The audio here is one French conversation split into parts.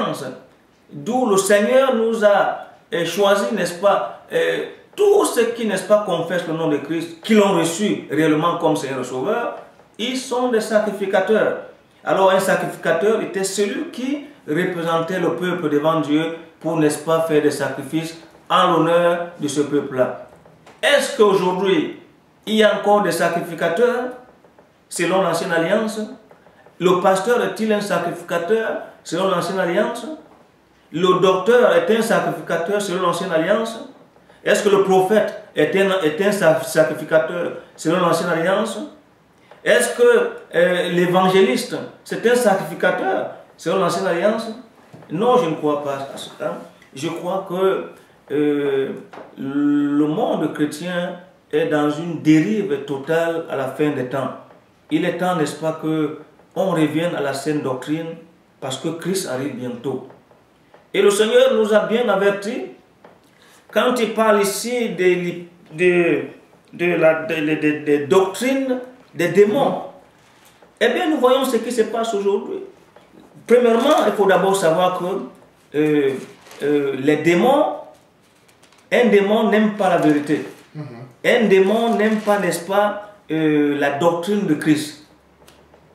alliance, d'où le Seigneur nous a choisi, n'est-ce pas, tous ceux qui, n'est-ce pas, confessent le nom de Christ, qui l'ont reçu réellement comme Seigneur et Sauveur, ils sont des sacrificateurs. Alors un sacrificateur était celui qui représentait le peuple devant Dieu pour, n'est-ce pas, faire des sacrifices en l'honneur de ce peuple-là. Est-ce qu'aujourd'hui, il y a encore des sacrificateurs selon l'ancienne alliance? Le pasteur est-il un sacrificateur selon l'ancienne alliance? Le docteur est un sacrificateur selon l'ancienne alliance? Est-ce que le prophète est un sacrificateur selon l'ancienne alliance? Est-ce que l'évangéliste, c'est un sacrificateur selon l'ancienne alliance? Non, je ne crois pas à cela. Je crois que le monde chrétien est dans une dérive totale à la fin des temps. Il est temps, n'est-ce pas, qu'on revienne à la saine doctrine parce que Christ arrive bientôt. Et le Seigneur nous a bien avertis quand il parle ici des doctrines des démons. Eh bien, nous voyons ce qui se passe aujourd'hui. Premièrement, il faut d'abord savoir que les démons, un démon n'aime pas la vérité. Un démon n'aime pas, n'est-ce pas, la doctrine de Christ.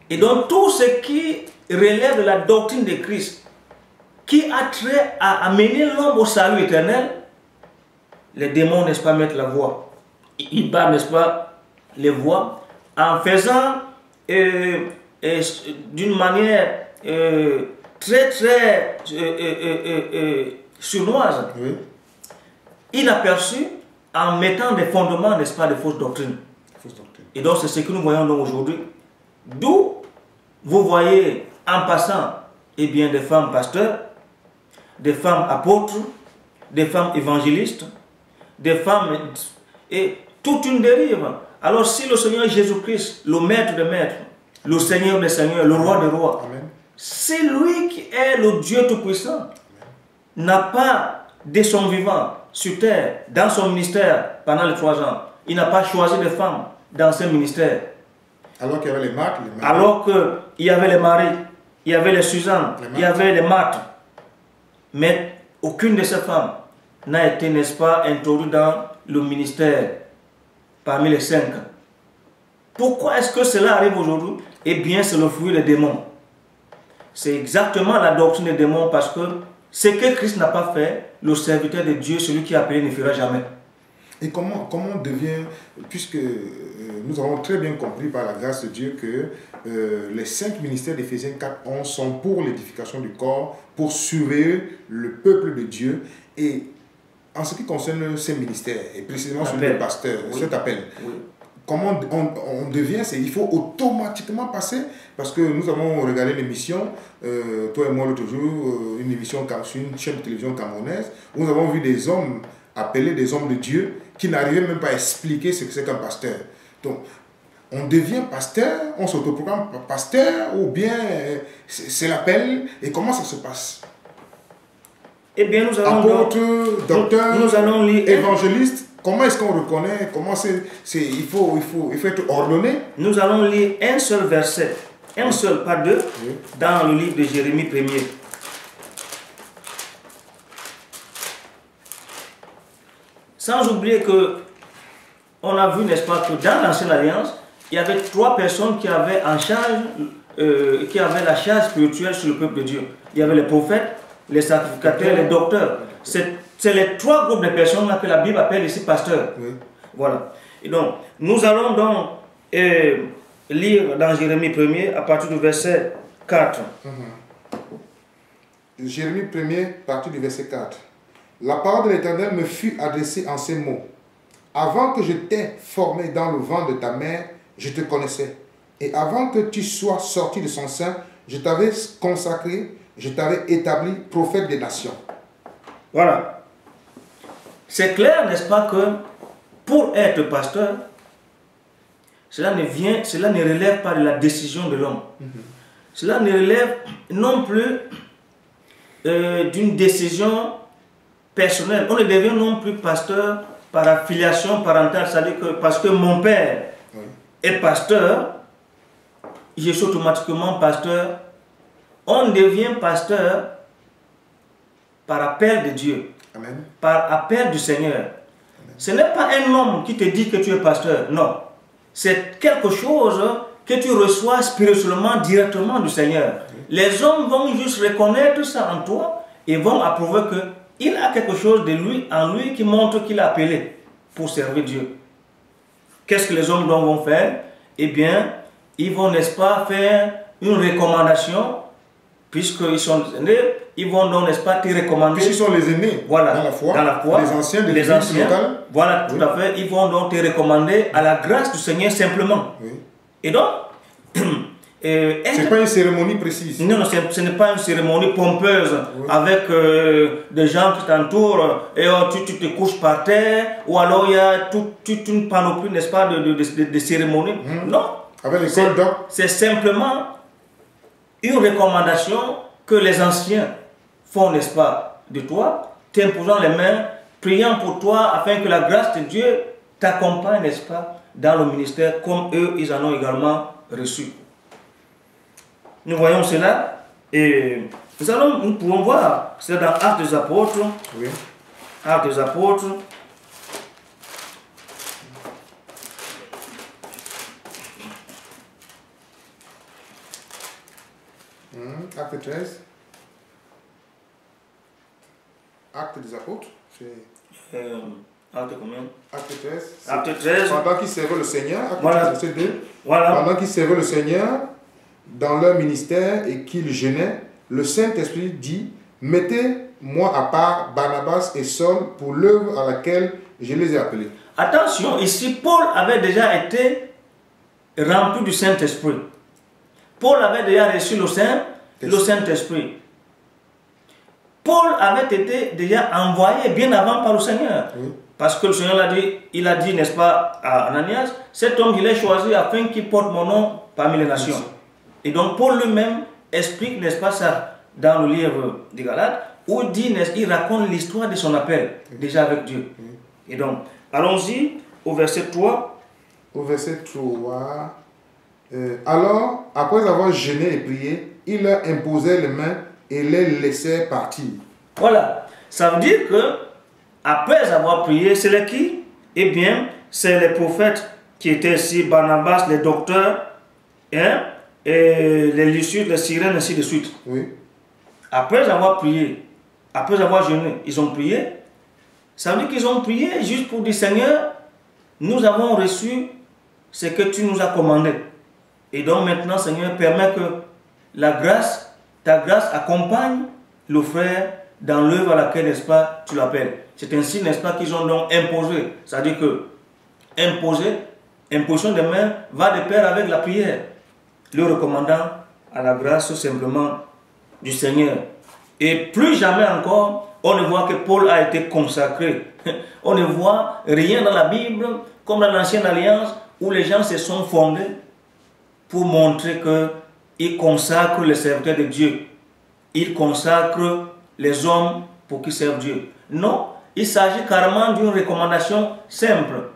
Et donc, tout ce qui relève de la doctrine de Christ, qui a trait à amener l'homme au salut éternel, les démons, n'est-ce pas, mettent la voie. Ils battent, n'est-ce pas, les voies en faisant d'une manière très sournoise, inaperçue, en mettant des fondements, n'est-ce pas, de fausses doctrines. Et donc c'est ce que nous voyons donc aujourd'hui. D'où vous voyez en passant, eh bien, des femmes pasteurs, des femmes apôtres, des femmes évangélistes, des femmes, et toute une dérive. Alors si le Seigneur Jésus-Christ, le Maître des Maîtres, le Seigneur des Seigneurs, le Roi des Rois, c'est lui qui est le Dieu Tout-Puissant, n'a pas de son vivant sur terre, dans son ministère pendant les 3 ans, il n'a pas choisi de femmes dans ce ministère. Alors qu'il y avait les Marthe, alors qu'il y avait les Marie, il y avait les Suzanne, il y avait les Marthe. Mais aucune de ces femmes n'a été, n'est-ce pas, introduite dans le ministère parmi les 5. Pourquoi est-ce que cela arrive aujourd'hui? Eh bien, c'est le fruit des démons. C'est exactement la doctrine des démons parce que ce que Christ n'a pas fait, le serviteur de Dieu, celui qui a appelé, ne fera jamais. Et comment on devient, puisque nous avons très bien compris par la grâce de Dieu que les 5 ministères d'Éphésiens 4:11 sont pour l'édification du corps, pour surveiller le peuple de Dieu. Et en ce qui concerne ces ministères, et précisément celui du pasteur, cet appel, comment on devient, il faut automatiquement passer, parce que nous avons regardé l'émission, toi et moi l'autre jour, une émission sur une chaîne de télévision camerounaise, où nous avons vu des hommes appelés des hommes de Dieu, qui n'arrivaient même pas à expliquer ce que c'est qu'un pasteur. Donc, on devient pasteur, on s'autoproclame pasteur, ou bien c'est l'appel, et comment ça se passe? Eh bien, nous allons apôtre, docteur, nous allons lire évangéliste, comment est-ce qu'on reconnaît, comment il faut être ordonné? Nous allons lire un seul verset, un seul, pas deux, dans le livre de Jérémie 1er. Sans oublier que on a vu, n'est-ce pas, que dans l'Ancienne Alliance, il y avait 3 personnes qui avaient en charge, qui avaient la charge spirituelle sur le peuple de Dieu. Il y avait les prophètes, les sacrificateurs, les docteurs. C'est les 3 groupes de personnes là que la Bible appelle ici pasteurs. Voilà. Et donc, nous allons donc lire dans Jérémie 1er à partir du verset 4. Jérémie 1er, à partir du verset 4. La parole de l'Éternel me fut adressée en ces mots. Avant que je t'ai formé dans le ventre de ta mère, je te connaissais. Et avant que tu sois sorti de son sein, je t'avais consacré, je t'avais établi prophète des nations. Voilà. C'est clair, n'est-ce pas, que pour être pasteur, cela ne relève pas de la décision de l'homme. Cela ne relève non plus d'une décision personnelle. On ne devient non plus pasteur par affiliation parentale, c'est-à-dire que parce que mon père est pasteur, je suis automatiquement pasteur. On devient pasteur par appel de Dieu, Amen. par appel du Seigneur. Amen. Ce n'est pas un homme qui te dit que tu es pasteur, non. C'est quelque chose que tu reçois spirituellement directement du Seigneur. Les hommes vont juste reconnaître ça en toi et vont approuver qu'il a quelque chose de lui, en lui qui montre qu'il est appelé pour servir Dieu. Qu'est-ce que les hommes donc vont faire? Eh bien, ils vont, n'est-ce pas, faire une recommandation, puisqu'ils sont aînés, ils vont donc, n'est-ce pas, te recommander. Puisqu'ils sont les aînés voilà, dans la foi, les anciens de les l'église locale. Voilà, tout à fait. Ils vont donc te recommander à la grâce du Seigneur simplement. Oui. Et donc, ce n'est pas une cérémonie précise. Non, ce n'est pas une cérémonie pompeuse avec des gens qui t'entourent et tu te couches par terre, ou alors il y a toute une panoplie, n'est-ce pas, de cérémonies. Non. Avec les cols d'or. C'est simplement une recommandation que les anciens font, n'est-ce pas, de toi, t'imposant les mains, priant pour toi afin que la grâce de Dieu t'accompagne, n'est-ce pas, dans le ministère comme eux, ils en ont également reçu. Nous voyons cela et nous pouvons voir, c'est dans Actes des Apôtres. Oui. Actes des Apôtres. Acte 13. Acte des Apôtres. Acte combien? Acte 13. Acte 13. Pendant qu'ils servaient le Seigneur, Acte voilà. 13, verset 2. Voilà. Pendant qu'ils servaient le Seigneur dans leur ministère et qu'ils jeûnaient, le Saint-Esprit dit: mettez-moi à part Barnabas et Saul pour l'œuvre à laquelle je les ai appelés. Attention, ici, Paul avait déjà été rempli du Saint-Esprit. Paul avait déjà reçu le Saint-Esprit. Paul avait été déjà envoyé bien avant par le Seigneur. Oui. Parce que le Seigneur il a dit, n'est-ce pas, à Ananias, cet homme, il est choisi afin qu'il porte mon nom parmi les nations. Oui. Et donc, Paul lui-même explique, n'est-ce pas, ça, dans le livre des Galates, où il raconte l'histoire de son appel, déjà avec Dieu. Oui. Et donc, allons-y au verset 3. Au verset 3. Alors, après avoir jeûné et prié, il leur imposait les mains et les laissait partir. Voilà. Ça veut dire que, après avoir prié, c'est les qui? Eh bien, c'est les prophètes qui étaient ici, Barnabas, les docteurs, hein, et les Lycides, les Sirènes, ainsi de suite. Oui. Après avoir prié, après avoir jeûné, ils ont prié. Ça veut dire qu'ils ont prié juste pour dire: Seigneur, nous avons reçu ce que tu nous as commandé. Et donc maintenant, Seigneur, permet que la grâce, ta grâce accompagne le frère dans l'œuvre à laquelle, n'est-ce pas, tu l'appelles. C'est ainsi, n'est-ce pas, qu'ils ont donc imposé. C'est-à-dire que imposition des mains va de pair avec la prière, le recommandant à la grâce simplement du Seigneur. Et plus jamais encore, on ne voit que Paul a été consacré. On ne voit rien dans la Bible, comme dans l'Ancienne Alliance, où les gens se sont fondés pour montrer qu'ils consacrent les serviteurs de Dieu. Ils consacrent les hommes pour qu'ils servent Dieu. Non, il s'agit carrément d'une recommandation simple.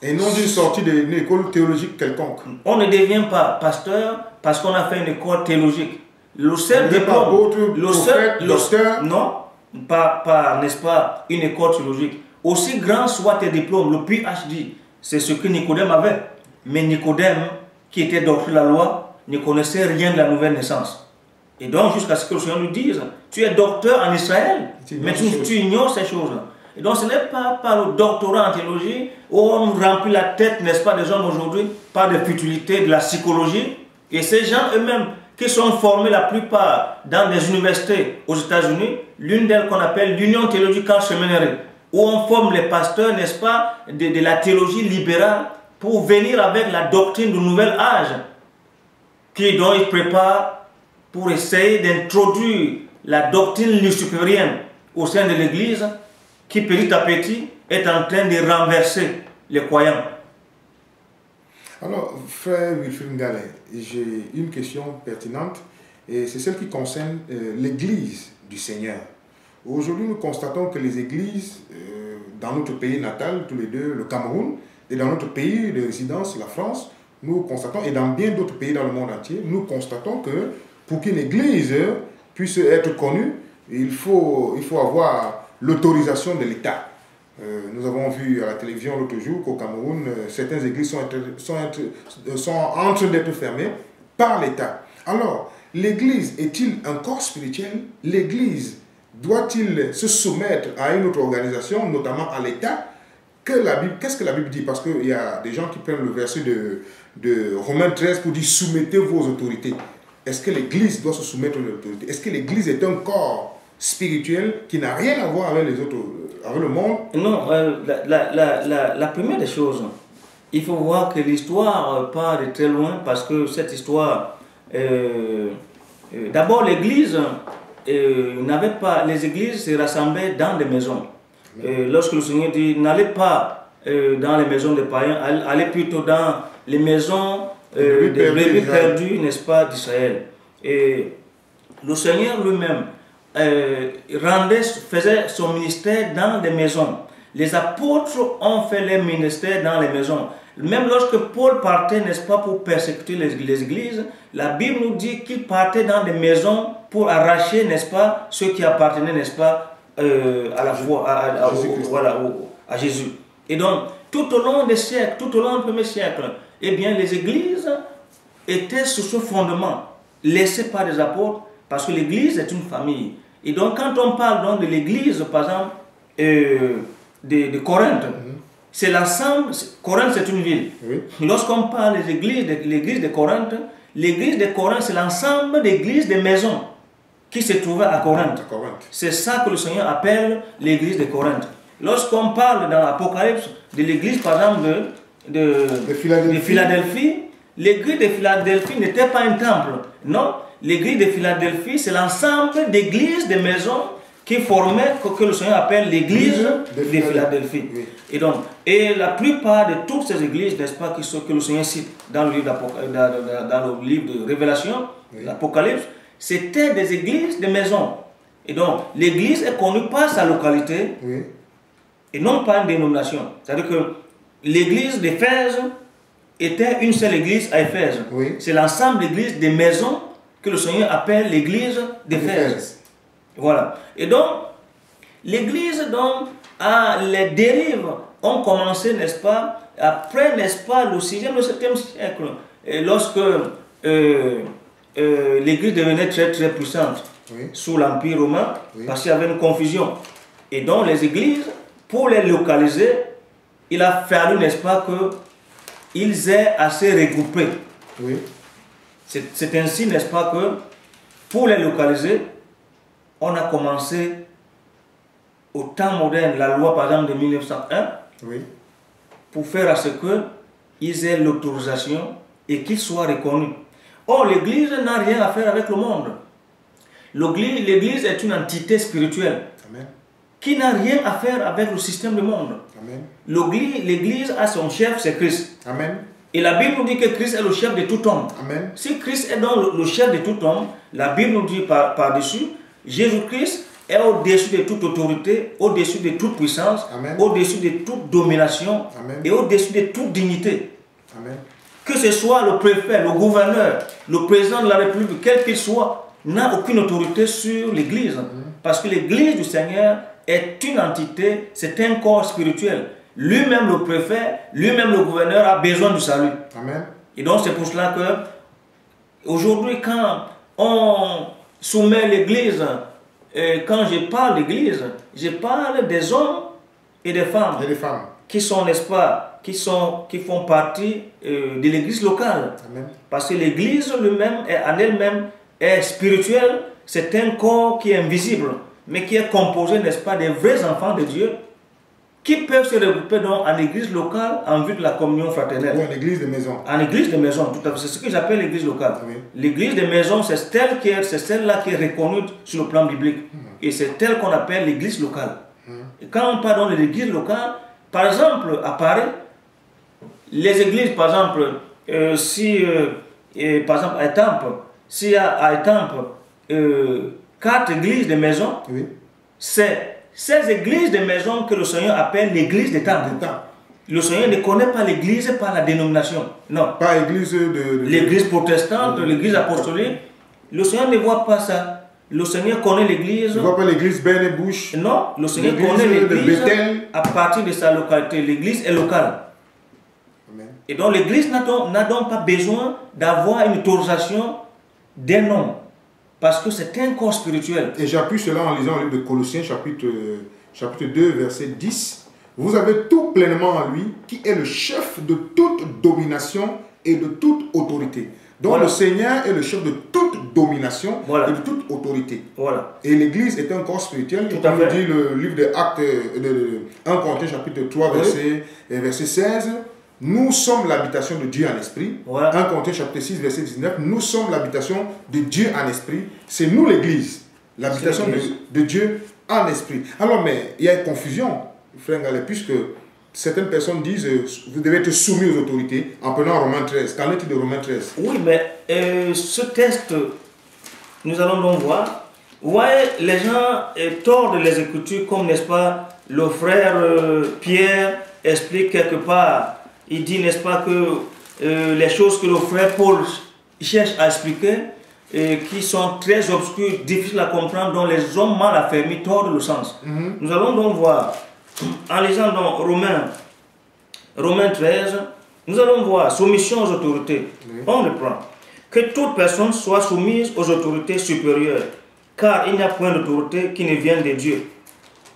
Et non d'une sortie d'une école théologique quelconque. On ne devient pas pasteur parce qu'on a fait une école théologique. Le seul diplôme, non, pas n'est-ce pas, une école théologique. Aussi grand soit tes diplômes, le PhD, c'est ce que Nicodème avait. Mais Nicodème, qui était docteur de la loi, ne connaissait rien de la nouvelle naissance. Et donc, jusqu'à ce que le Seigneur nous dise: tu es docteur en Israël, mais tu ignores ces choses-là. Et donc, ce n'est pas par le doctorat en théologie où on remplit la tête, n'est-ce pas, des hommes aujourd'hui, par des futilités, de la psychologie. Et ces gens eux-mêmes, qui sont formés la plupart dans des universités aux États-Unis, l'une d'elles qu'on appelle l'Union Theological Seminary, où on forme les pasteurs, n'est-ce pas, de la théologie libérale pour venir avec la doctrine du nouvel âge, dont ils préparent pour essayer d'introduire la doctrine luciférienne au sein de l'Église, qui petit à petit est en train de renverser les croyants. Alors, frère Wilfrid Ngale, j'ai une question pertinente, et c'est celle qui concerne l'Église du Seigneur. Aujourd'hui, nous constatons que les églises, dans notre pays natal, tous les deux, le Cameroun, et dans notre pays de résidence, la France, nous constatons, et dans bien d'autres pays dans le monde entier, nous constatons que pour qu'une église puisse être connue, il faut avoir l'autorisation de l'État. Nous avons vu à la télévision l'autre jour qu'au Cameroun, certaines églises sont en train d'être fermées par l'État. Alors, l'Église est-il un corps spirituel? L'Église doit-il se soumettre à une autre organisation, notamment à l'État? Qu'est-ce que la Bible dit? Parce qu'il y a des gens qui prennent le verset de Romains 13 pour dire « Soumettez vos autorités ». Est-ce que l'Église doit se soumettre aux autorités? Est-ce que l'Église est un corps spirituel qui n'a rien à voir avec les autres, avec le monde? Non, la première des choses, il faut voir que l'histoire part de très loin parce que cette histoire, d'abord l'Église n'avait pas, les églises se rassemblaient dans des maisons. Lorsque le Seigneur dit n'allez pas dans les maisons des païens, allez plutôt dans les maisons des brebis perdues, n'est-ce pas, d'Israël. Et le Seigneur lui-même faisait son ministère dans des maisons. Les apôtres ont fait leur ministère dans les maisons. Même lorsque Paul partait, n'est-ce pas, pour persécuter les églises, la Bible nous dit qu'il partait dans des maisons pour arracher, n'est-ce pas, ceux qui appartenaient, n'est-ce pas, à la foi, à Jésus. Et donc, tout au long des siècles, tout au long du premier siècle, eh bien, les églises étaient sur ce fondement, laissées par les apôtres, parce que l'église est une famille. Et donc, quand on parle donc de l'église, par exemple, de Corinthe, c'est l'ensemble. Corinthe, c'est une ville. Oui. Lorsqu'on parle des églises, de l'église de Corinthe, c'est l'ensemble d'églises, des maisons qui se trouvaient à Corinthe. C'est ça que le Seigneur appelle l'église de Corinthe. Lorsqu'on parle dans l'Apocalypse de l'église, par exemple, de Philadelphie, l'église de Philadelphie n'était pas un temple. Non, l'église de Philadelphie, c'est l'ensemble d'églises, de maisons qui formaient que le Seigneur appelle l'église de Philadelphie. Oui. Et la plupart de toutes ces églises, n'est-ce pas, que le Seigneur cite dans le livre, de Révélation, oui, l'Apocalypse, c'était des églises de maisons. Et donc, l'église est connue par sa localité, oui, et non par une dénomination. C'est-à-dire que l'église d'Éphèse était une seule église à Éphèse. Oui. C'est l'ensemble d'églises des maisons que le Seigneur appelle l'église d'Éphèse. Voilà. Et donc, l'église, donc, les dérives ont commencé, n'est-ce pas, après, n'est-ce pas, le 6e, le 7e siècle, et lorsque l'église devenait très, très puissante, oui, sous l'Empire romain, oui, parce qu'il y avait une confusion. Et donc, les églises, pour les localiser, il a fallu, n'est-ce pas, qu'ils aient assez regroupé. Oui. C'est ainsi, n'est-ce pas, que pour les localiser, on a commencé au temps moderne, la loi par exemple de 1901, oui, pour faire à ce qu'ils aient l'autorisation et qu'ils soient reconnus. Or, l'Église n'a rien à faire avec le monde. L'Église est une entité spirituelle. Amen, qui n'a rien à faire avec le système du monde. L'Église a son chef, c'est Christ. Amen. Et la Bible nous dit que Christ est le chef de tout homme. Amen. Si Christ est donc le chef de tout homme, la Bible nous dit par-dessus, Jésus-Christ est au-dessus de toute autorité, au-dessus de toute puissance, au-dessus de toute domination, amen, et au-dessus de toute dignité. Amen. Que ce soit le préfet, le gouverneur, le président de la République, quel qu'il soit, n'a aucune autorité sur l'Église. Parce que l'Église du Seigneur est une entité, c'est un corps spirituel. Lui-même le préfet, lui-même le gouverneur a besoin du salut. Amen. Et donc c'est pour cela que aujourd'hui quand on soumet l'Église, quand je parle d'Église, je parle des hommes et des femmes, qui sont, n'est-ce pas, qui font partie de l'Église locale. Amen. Parce que l'Église en elle-même est spirituelle, c'est un corps qui est invisible, mais qui est composé, n'est-ce pas, des vrais enfants de Dieu, qui peuvent se regrouper donc en église locale en vue de la communion fraternelle. Ou en église de maison. En église de maison, tout à fait. C'est ce que j'appelle l'église locale. Oui. L'église de maison, c'est celle-là qui est reconnue sur le plan biblique. Et c'est telle qu'on appelle l'église locale. Et quand on parle de l'église locale, par exemple, à Paris, les églises, par exemple, par exemple, à Étampes, s'il y a à Étampes 4 églises de maison, oui, c'est ces églises de maison que le Seigneur appelle l'église des temples. Le Seigneur ne connaît pas l'église par la dénomination. Non. Pas l'église de... L'église protestante, l'église apostolique. Le Seigneur ne voit pas ça. Le Seigneur connaît l'église. Il ne voit pas l'église Berne-et-Bouche. Non, le Seigneur L'église connaît de l'église Bethel. à partir de sa localité. L'église est locale. Amen. Et donc l'église n'a donc pas besoin d'avoir une autorisation d'un homme. Parce que c'est un corps spirituel. Et j'appuie cela en lisant le livre de Colossiens, chapitre 2, verset 10. Vous avez tout pleinement en lui, qui est le chef de toute domination et de toute autorité. Donc Voilà. le Seigneur est le chef de toute domination Voilà. et de toute autorité. Voilà. Et l'Église est un corps spirituel. Tout Comme à fait. dit le livre de Actes, de 1 Corinthiens chapitre 3, verset 16. Nous sommes l'habitation de Dieu en esprit. Voilà. 1 Corinthiens chapitre 6, verset 19. Nous sommes l'habitation de Dieu en esprit. C'est nous l'Église. L'habitation de Dieu en esprit. Alors, mais il y a une confusion, frère Gallet, puisque certaines personnes disent vous devez être soumis aux autorités en prenant Romains 13. Qu'en est-il de Romains 13? Oui, mais ce texte, nous allons donc voir. Vous voyez, les gens tordent les Écritures comme, n'est-ce pas, le frère Pierre explique quelque part. Il dit, n'est-ce pas, que les choses que le frère Paul cherche à expliquer, qui sont très obscures, difficiles à comprendre, dont les hommes mal affermis tordent le sens. Nous allons donc voir, en lisant dans Romains 13, nous allons voir soumission aux autorités. On reprend. Que toute personne soit soumise aux autorités supérieures, car il n'y a point d'autorité qui ne vienne de Dieu.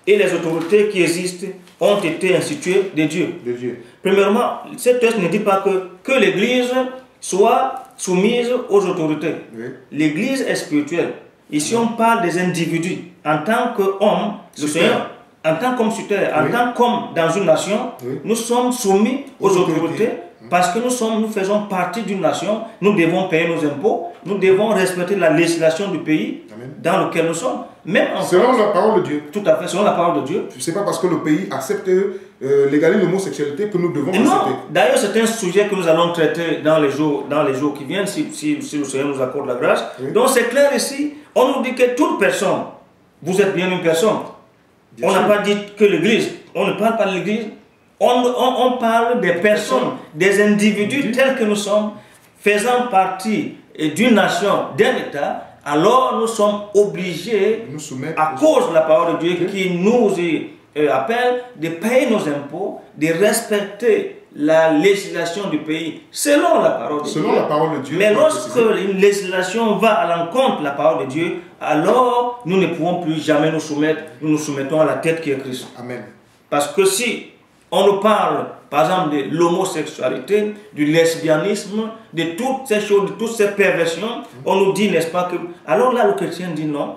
Et les autorités qui existent ont été instituées de Dieu. Premièrement, ce texte ne dit pas que l'Église soit soumise aux autorités. Oui. L'Église est spirituelle. Ici, on parle des individus. En tant qu'homme, le Seigneur, en tant qu'homme sur terre, en tant qu'homme dans une nation, nous sommes soumis aux autorités parce que nous faisons partie d'une nation. Nous devons payer nos impôts. Nous devons respecter la législation du pays dans lequel nous sommes. Même en Selon France, la parole de Dieu. tout à fait, selon la parole de Dieu. Ce n'est pas parce que le pays accepte légaliser l'homosexualité que nous devons accepter. Non, d'ailleurs c'est un sujet que nous allons traiter dans les jours qui viennent, si le Seigneur nous accorde la grâce. Donc c'est clair ici, on nous dit que toute personne, vous êtes bien une personne. On n'a pas dit que l'Église, on ne parle pas de l'Église, on parle des personnes, des individus tels que nous sommes, faisant partie d'une nation, d'un État. Alors nous sommes obligés, à cause de la parole de Dieu qui nous appelle, de payer nos impôts, de respecter la législation du pays selon la parole de Dieu. Mais lorsque une législation va à l'encontre de la parole de Dieu, alors nous ne pouvons plus jamais nous soumettre, nous nous soumettons à la tête qui est Christ. Amen. Parce que si on nous parle, par exemple, de l'homosexualité, du lesbianisme, de toutes ces choses, de toutes ces perversions, on nous dit, n'est-ce pas, que... Alors là, le chrétien dit non,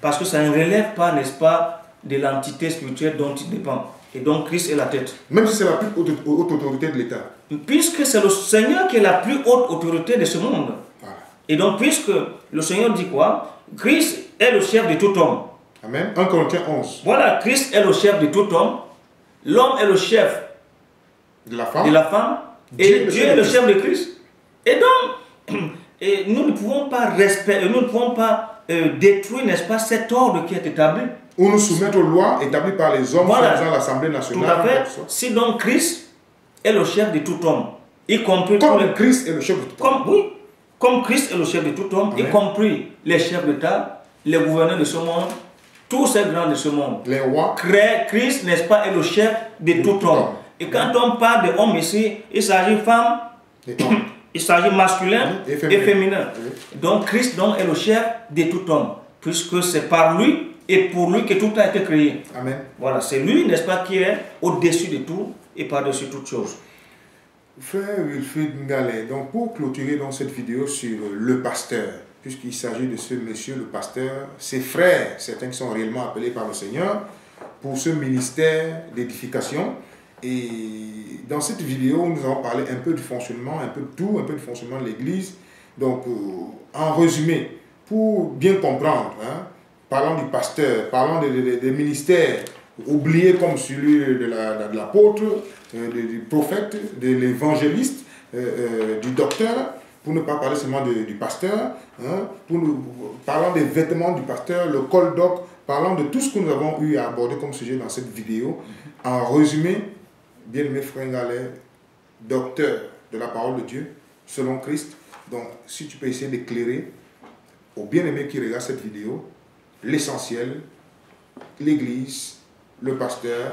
parce que ça ne relève pas, n'est-ce pas, de l'entité spirituelle dont il dépend. Et donc, Christ est la tête. Même si c'est la plus haute autorité de l'État. Puisque c'est le Seigneur qui est la plus haute autorité de ce monde. Voilà. Et donc, puisque le Seigneur dit quoi? Christ est le chef de tout homme. Amen. 1 Corinthiens 11. Voilà, Christ est le chef de tout homme. L'homme est le chef de la femme. Et Dieu est le chef de Christ. Et donc, nous ne pouvons pas détruire, n'est-ce pas, cet ordre qui est établi. Ou nous soumettre aux lois établies par les hommes dans l'Assemblée nationale. Tout à fait. Si donc Christ est le chef de tout homme, y compris... Comme Christ est le chef de tout homme. Oui, comme Christ est le chef de tout homme, y compris les chefs d'État, les gouverneurs de ce monde, tous ces grands de ce monde. Les rois. Christ, n'est-ce pas, est le chef de tout homme. Et quand on parle de homme ici, il s'agit de femme, il s'agit masculin et féminin. Donc Christ donc, est le chef de tout homme, puisque c'est par lui et pour lui que tout a été créé. Amen. Voilà, c'est lui, n'est-ce pas, qui est au-dessus de tout et par-dessus toutes choses. Frère Wilfrid Ngalé, donc pour clôturer dans cette vidéo sur le pasteur, puisqu'il s'agit de ce monsieur, le pasteur, ses frères, certains qui sont réellement appelés par le Seigneur, pour ce ministère d'édification. Et dans cette vidéo, nous allons parler un peu du fonctionnement, un peu de tout, un peu du fonctionnement de l'Église. Donc, en résumé, pour bien comprendre, hein, parlant du pasteur, parlant des ministères oubliés comme celui de l'apôtre, du prophète, de l'évangéliste, du docteur, pour ne pas parler seulement du pasteur, hein, parlant des vêtements du pasteur, le col doc, parlant de tout ce que nous avons eu à aborder comme sujet dans cette vidéo. En résumé, bien-aimé frère Ngalé, docteur de la parole de Dieu, selon Christ. Donc, si tu peux essayer d'éclairer aux bien-aimés qui regardent cette vidéo, l'essentiel, l'Église, le pasteur,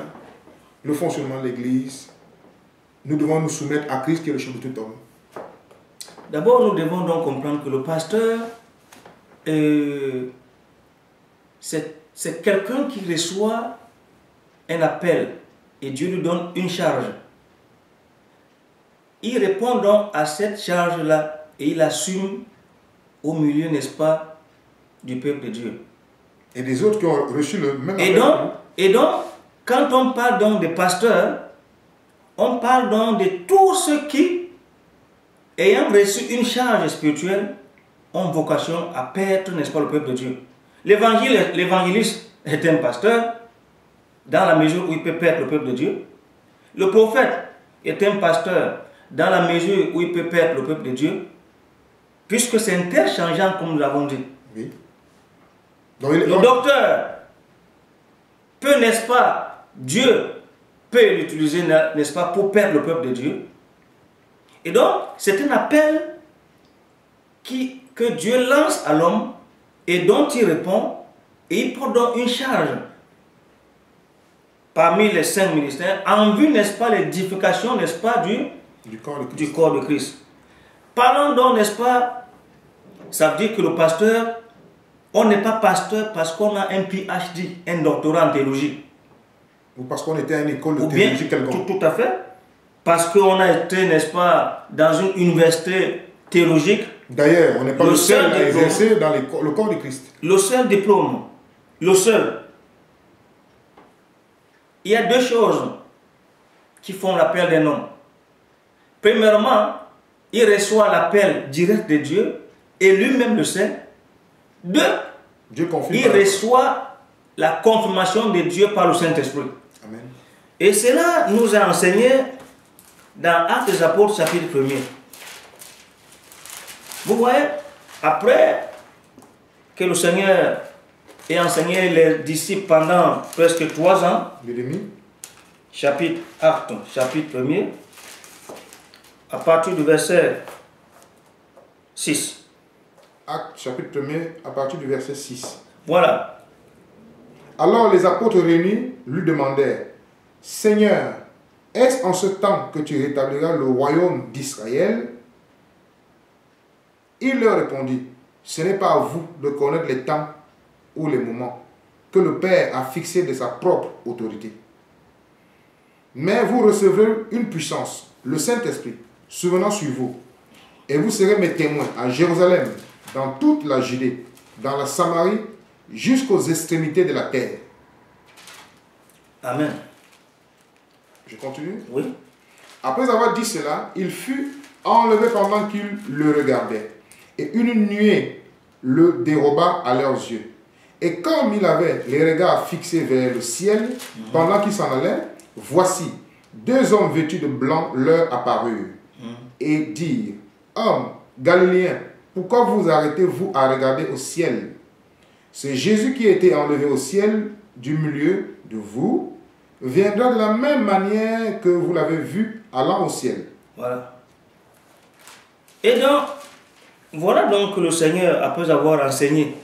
le fonctionnement de l'Église, nous devons nous soumettre à Christ qui est le chef de tout homme. D'abord, nous devons donc comprendre que le pasteur, c'est quelqu'un qui reçoit un appel et Dieu lui donne une charge. Il répond donc à cette charge-là et il assume au milieu, n'est-ce pas, du peuple de Dieu. Et des autres qui ont reçu le même appel. Et donc, quand on parle donc des pasteurs, on parle donc de tous ceux qui, ayant reçu une charge spirituelle, ont vocation à paître, n'est-ce pas, le peuple de Dieu. L'évangéliste est un pasteur, dans la mesure où il peut paître le peuple de Dieu. Le prophète est un pasteur, dans la mesure où il peut paître le peuple de Dieu, puisque c'est interchangeant, comme nous l'avons dit. Oui. Donc, le docteur peut, n'est-ce pas, Dieu peut l'utiliser, n'est-ce pas, pour perdre le peuple de Dieu. Et donc, c'est un appel que Dieu lance à l'homme et dont il répond, et il porte donc une charge parmi les 5 ministères, en vue, n'est-ce pas, l'édification, n'est-ce pas, du corps de Christ. Parlons donc, n'est-ce pas, ça veut dire que le pasteur, on n'est pas pasteur parce qu'on a un PhD, un doctorat en théologie. Ou parce qu'on était à une école de théologie quelconque. Tout à fait. Parce qu'on a été, n'est-ce pas, dans une université théologique. D'ailleurs, on n'est pas le seul à exercer dans le corps de Christ. Le seul diplôme, le seul. Il y a 2 choses qui font l'appel d'un homme. Premièrement, il reçoit l'appel direct de Dieu et lui-même le sait. 2, il reçoit la confirmation de Dieu par le Saint-Esprit. Amen. Et cela nous a enseigné dans Actes des Apôtres, chapitre 1er. Vous voyez, après que le Seigneur ait enseigné les disciples pendant presque 3 ans, Actes, chapitre 1er, à partir du verset 6. Actes, chapitre 1er, à partir du verset 6. Voilà. Alors les apôtres réunis lui demandèrent, « Seigneur, est-ce en ce temps que tu rétabliras le royaume d'Israël ?» Il leur répondit, « Ce n'est pas à vous de connaître les temps ou les moments que le Père a fixés de sa propre autorité. Mais vous recevrez une puissance, le Saint-Esprit, survenant sur vous, et vous serez mes témoins à Jérusalem, dans toute la Judée, dans la Samarie, jusqu'aux extrémités de la terre. » Amen. Je continue? Oui. Après avoir dit cela, il fut enlevé pendant qu'ils le regardaient. Et une nuée le déroba à leurs yeux. Et comme il avait les regards fixés vers le ciel, pendant qu'ils s'en allaient, voici, 2 hommes vêtus de blanc leur apparurent. Et dirent, « Hommes galiléens, pourquoi vous arrêtez-vous à regarder au ciel? C'est Jésus qui a été enlevé au ciel du milieu de vous, viendra de la même manière que vous l'avez vu allant au ciel. » Voilà. Et donc, voilà donc que le Seigneur, après avoir enseigné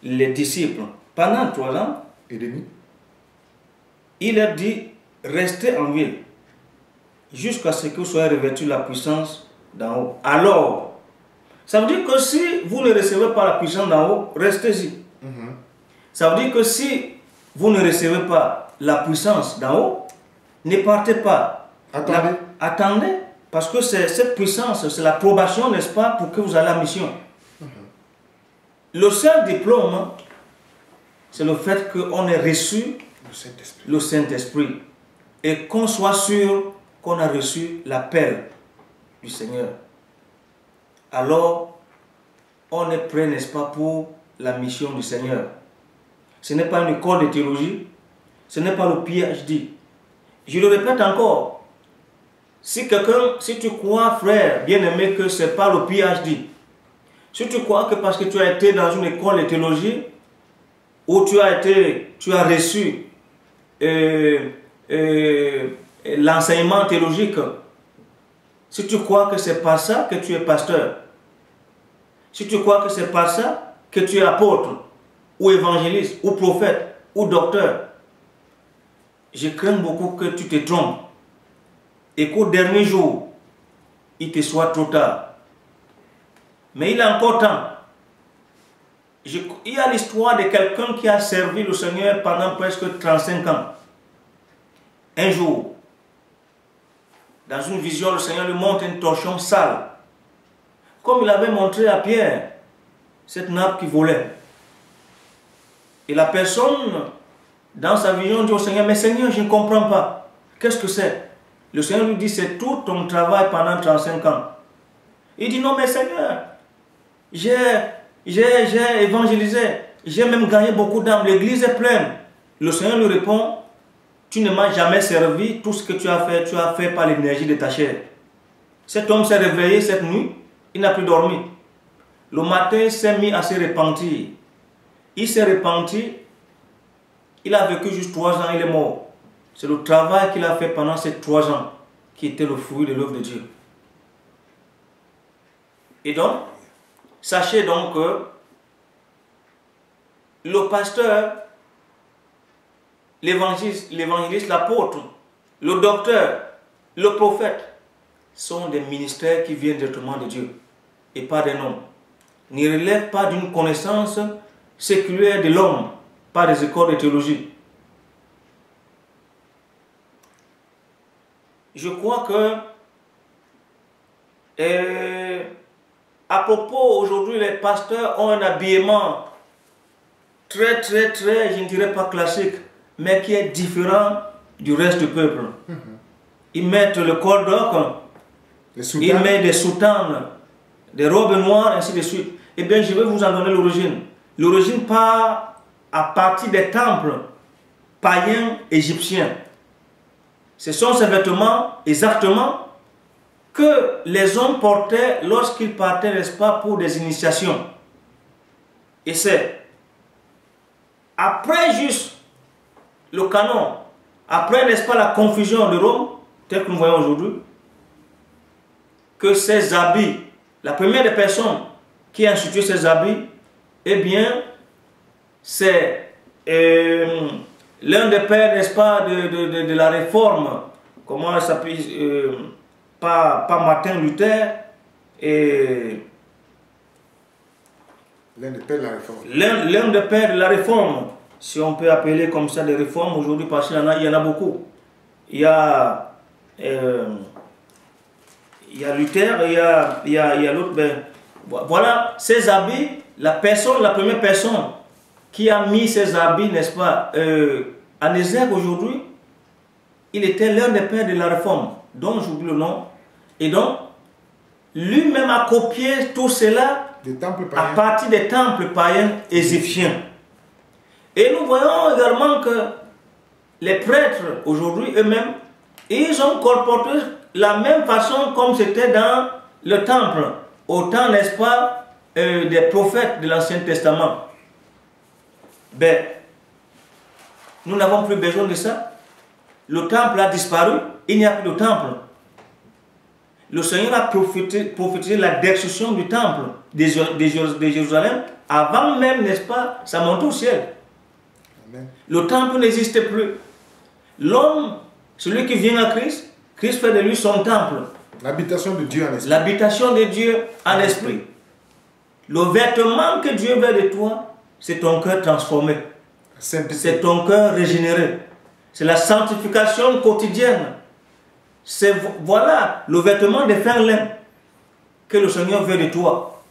les disciples pendant 3 ans et demi, il leur dit, restez en ville jusqu'à ce que vous soyez revêtus de la puissance d'en haut. Alors, ça veut dire que si vous ne recevez pas la puissance d'en haut, restez-y. Ça veut dire que si vous ne recevez pas la puissance d'en haut, ne partez pas. Attendez. Attendez, parce que cette puissance, c'est l'approbation, n'est-ce pas, pour que vous ayez la mission. Le seul diplôme, c'est le fait qu'on ait reçu le Saint-Esprit et qu'on soit sûr qu'on a reçu l'appel du Seigneur. Alors, on est prêt, n'est-ce pas, pour la mission du Seigneur. Ce n'est pas une école de théologie, ce n'est pas le PhD. Je le répète encore, si tu crois, frère, bien-aimé, que ce n'est pas le PhD, si tu crois que parce que tu as été dans une école de théologie, où tu as reçu l'enseignement théologique, si tu crois que c'est par ça que tu es pasteur, si tu crois que c'est par ça que tu es apôtre, ou évangéliste, ou prophète, ou docteur, je crains beaucoup que tu te trompes et qu'au dernier jour, il te soit trop tard. Mais il a encore temps. Il y a l'histoire de quelqu'un qui a servi le Seigneur pendant presque 35 ans. Un jour, dans une vision, le Seigneur lui montre un torchon sale. Comme il avait montré à Pierre, cette nappe qui volait. Et la personne, dans sa vision, dit au Seigneur, mais Seigneur, je ne comprends pas. Qu'est-ce que c'est? Le Seigneur lui dit, c'est tout ton travail pendant 35 ans. Il dit, non mais Seigneur, j'ai évangélisé, j'ai même gagné beaucoup d'âmes, l'église est pleine. Le Seigneur lui répond, tu ne m'as jamais servi, tout ce que tu as fait par l'énergie de ta chair. Cet homme s'est réveillé cette nuit, il n'a plus dormi. Le matin, il s'est mis à se repentir. Il s'est repenti, il a vécu juste 3 ans, il est mort. C'est le travail qu'il a fait pendant ces 3 ans qui était le fruit de l'œuvre de Dieu. Et donc, sachez donc que le pasteur, l'évangéliste, l'apôtre, le docteur, le prophète sont des ministères qui viennent directement de Dieu et pas des hommes. Ne relèvent pas d'une connaissance séculaire de l'homme, pas des écoles de théologie. Je crois que à propos, aujourd'hui, les pasteurs ont un habillement très, je ne dirais pas classique, mais qui est différent du reste du peuple. Ils mettent le col d'oc, ils mettent des soutanes, des robes noires, ainsi de suite. Eh bien, je vais vous en donner l'origine. L'origine part à partir des temples païens égyptiens. Ce sont ces vêtements exactement que les hommes portaient lorsqu'ils partaient, n'est-ce pas, pour des initiations. Et c'est après juste le canon, après, n'est-ce pas, la confusion de Rome, tel que nous voyons aujourd'hui, que ces habits, la première des personnes qui a institué ces habits, eh bien, c'est l'un des pères, n'est-ce pas, de la réforme, comment ça s'appelle, pas Martin Luther, et l'un des pères de la réforme. L'un des pères de la réforme, si on peut appeler comme ça des réformes aujourd'hui, parce qu'il y en a beaucoup. Il y a Luther, il y a l'autre. Ben, voilà, ces habits, la première personne qui a mis ces habits, n'est-ce pas, en exergue aujourd'hui, il était l'un des pères de la réforme, dont j'oublie le nom. Et donc, lui-même a copié tout cela à partir des temples païens égyptiens. Et nous voyons également que les prêtres, aujourd'hui, eux-mêmes, ils ont colporté la même façon comme c'était dans le temple, au temps, n'est-ce pas, des prophètes de l'Ancien Testament. Ben, nous n'avons plus besoin de ça. Le temple a disparu, il n'y a plus de temple. Le Seigneur a prophétisé la destruction du temple de Jérusalem avant même, n'est-ce pas, sa montée au ciel. Amen. Le temple n'existe plus. L'homme, celui qui vient à Christ, Christ fait de lui son temple. L'habitation de Dieu en esprit. L'habitation de Dieu en esprit. Le vêtement que Dieu veut de toi, c'est ton cœur transformé. C'est ton cœur régénéré. C'est la sanctification quotidienne. C'est, voilà, le vêtement de fin lin que le Seigneur veut de toi.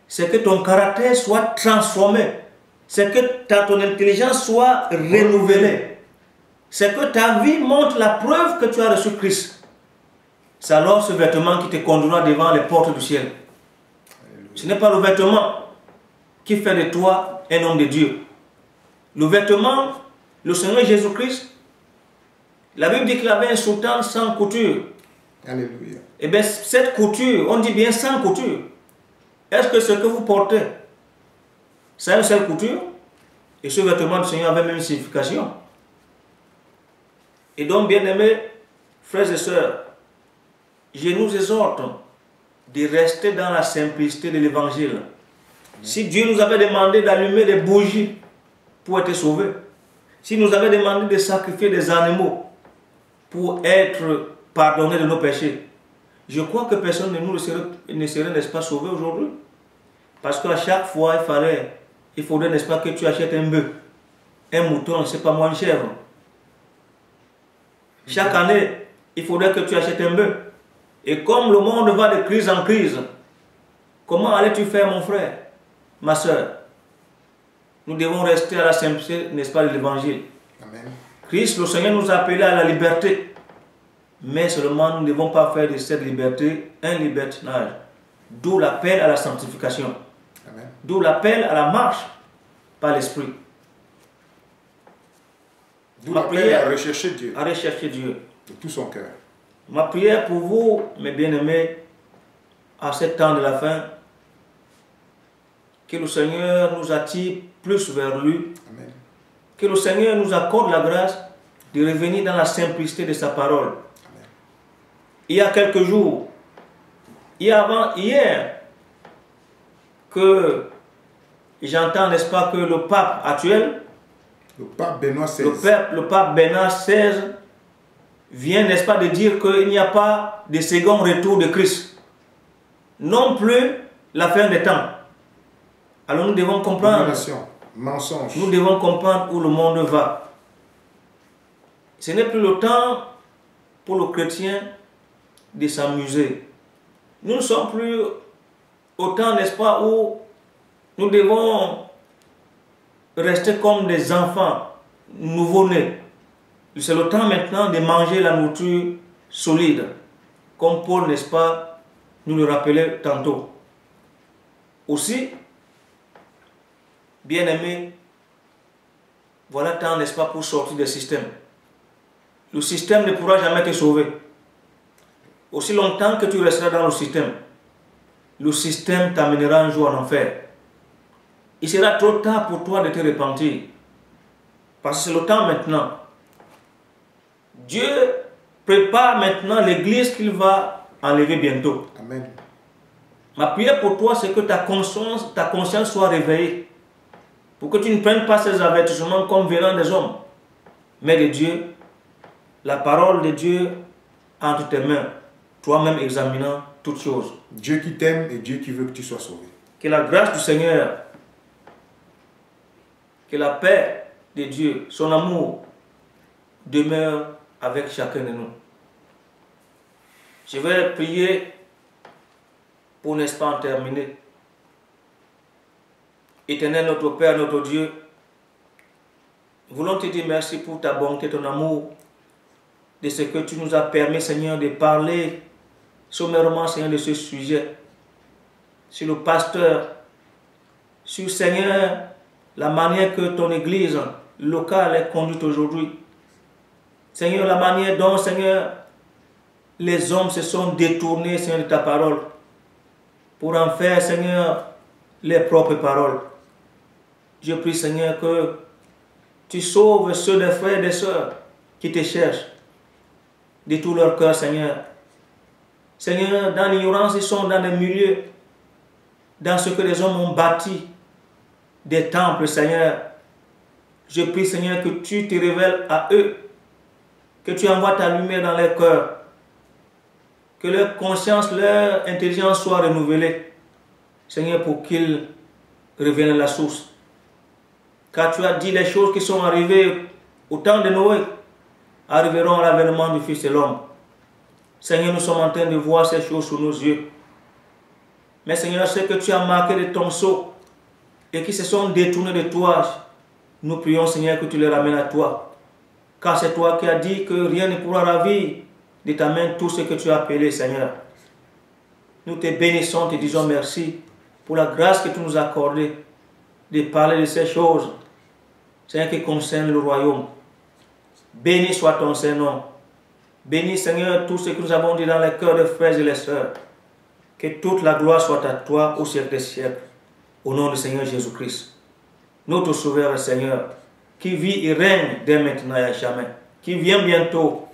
C'est que ton caractère soit transformé. C'est que ton intelligence soit renouvelée. C'est que ta vie montre la preuve que tu as reçu Christ. C'est alors ce vêtement qui te conduira devant les portes du ciel. Ce n'est pas le vêtement qui fait de toi un homme de Dieu. Le vêtement, le Seigneur Jésus-Christ, la Bible dit qu'il avait un soutane sans couture. Alléluia. Et bien cette couture, on dit bien sans couture. Est-ce que ce que vous portez, c'est une seule couture? Et ce vêtement du Seigneur avait même une signification. Et donc, bien aimés, frères et sœurs, je nous exhorte de rester dans la simplicité de l'évangile. Si Dieu nous avait demandé d'allumer des bougies pour être sauvés, s'il nous avait demandé de sacrifier des animaux pour être pardonnés de nos péchés, je crois que personne de nous ne serait, n'est-ce pas, sauvé aujourd'hui. Parce qu'à chaque fois, il faudrait, n'est-ce pas, que tu achètes un bœuf, un mouton, c'est pas moins cher. Chaque année, il faudrait que tu achètes un bœuf. Et comme le monde va de crise en crise, comment allais-tu faire, mon frère, ma soeur? Nous devons rester à la simplicité, n'est-ce pas, de l'évangile. Christ, le Seigneur, nous a appelés à la liberté. Mais seulement, nous ne devons pas faire de cette liberté un libertinage. D'où l'appel à la sanctification. D'où l'appel à la marche par l'Esprit. D'où l'appel à rechercher Dieu. À rechercher Dieu. De tout son cœur. Ma prière pour vous, mes bien-aimés, à ce temps de la fin, que le Seigneur nous attire plus vers lui. Amen. Que le Seigneur nous accorde la grâce de revenir dans la simplicité de sa parole. Amen. Il y a quelques jours, hier, que j'entends, n'est-ce pas, que le pape actuel, le pape Benoît XVI, le pape Benoît XVI vient, n'est-ce pas, de dire qu'il n'y a pas de second retour de Christ. Non plus la fin des temps. Alors nous devons comprendre. Mensonge. Nous devons comprendre où le monde va. Ce n'est plus le temps pour le chrétien de s'amuser. Nous ne sommes plus au temps, n'est-ce pas, où nous devons rester comme des enfants nouveau-nés. C'est le temps maintenant de manger la nourriture solide, comme Paul, n'est-ce pas, nous le rappelait tantôt. Aussi, bien-aimés, voilà temps, n'est-ce pas, pour sortir du système. Le système ne pourra jamais te sauver. Aussi longtemps que tu resteras dans le système t'amènera un jour en enfer. Il sera trop tard pour toi de te repentir. Parce que c'est le temps maintenant. Dieu prépare maintenant l'église qu'il va enlever bientôt. Amen. Ma prière pour toi, c'est que ta conscience soit réveillée. Pour que tu ne prennes pas ces avertissements comme venant des hommes, mais de Dieu, la parole de Dieu entre tes mains, toi-même examinant toutes choses. Dieu qui t'aime et Dieu qui veut que tu sois sauvé. Que la grâce du Seigneur, que la paix de Dieu, son amour, demeure avec chacun de nous. Je vais prier pour, n'est-ce pas, en terminer. Éternel, notre Père, notre Dieu, voulons te dire merci pour ta bonté, ton amour, de ce que tu nous as permis, Seigneur, de parler sommairement, Seigneur, de ce sujet, sur le pasteur, sur, Seigneur, la manière que ton église locale est conduite aujourd'hui. Seigneur, la manière dont, Seigneur, les hommes se sont détournés, Seigneur, de ta parole, pour en faire, Seigneur, les propres paroles. Je prie, Seigneur, que tu sauves ceux des frères et des sœurs qui te cherchent de tout leur cœur, Seigneur. Seigneur, dans l'ignorance, ils sont dans des milieux, dans ce que les hommes ont bâti, des temples, Seigneur. Je prie, Seigneur, que tu te révèles à eux, que tu envoies ta lumière dans leur cœur, que leur conscience, leur intelligence soient renouvelées, Seigneur, pour qu'ils reviennent à la source. Car tu as dit les choses qui sont arrivées au temps de Noé, arriveront à l'avènement du Fils de l'homme. Seigneur, nous sommes en train de voir ces choses sous nos yeux. Mais Seigneur, ce que tu as marqué de ton sceau et qui se sont détournés de toi, nous prions, Seigneur, que tu les ramènes à toi. Car c'est toi qui as dit que rien ne pourra ravir de ta main tout ce que tu as appelé, Seigneur. Nous te bénissons, te disons merci pour la grâce que tu nous as accordée de parler de ces choses, Seigneur, qui concernent le royaume. Béni soit ton Saint-Nom. Bénis, Seigneur, tout ce que nous avons dit dans les cœurs des frères et des sœurs. Que toute la gloire soit à toi au siècle des siècles. Au nom du Seigneur Jésus-Christ, notre Sauveur et Seigneur, qui vit et règne dès maintenant et à jamais, qui vient bientôt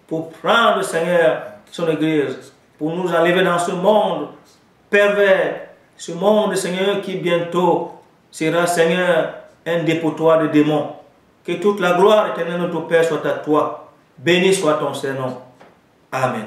pour prendre, Seigneur, son Église, pour nous enlever dans ce monde pervers, Ce monde, Seigneur, qui bientôt sera, Seigneur, un dépotoir de démons. Que toute la gloire éternelle de notre Père soit à toi. Béni soit ton Saint-Nom. Amen.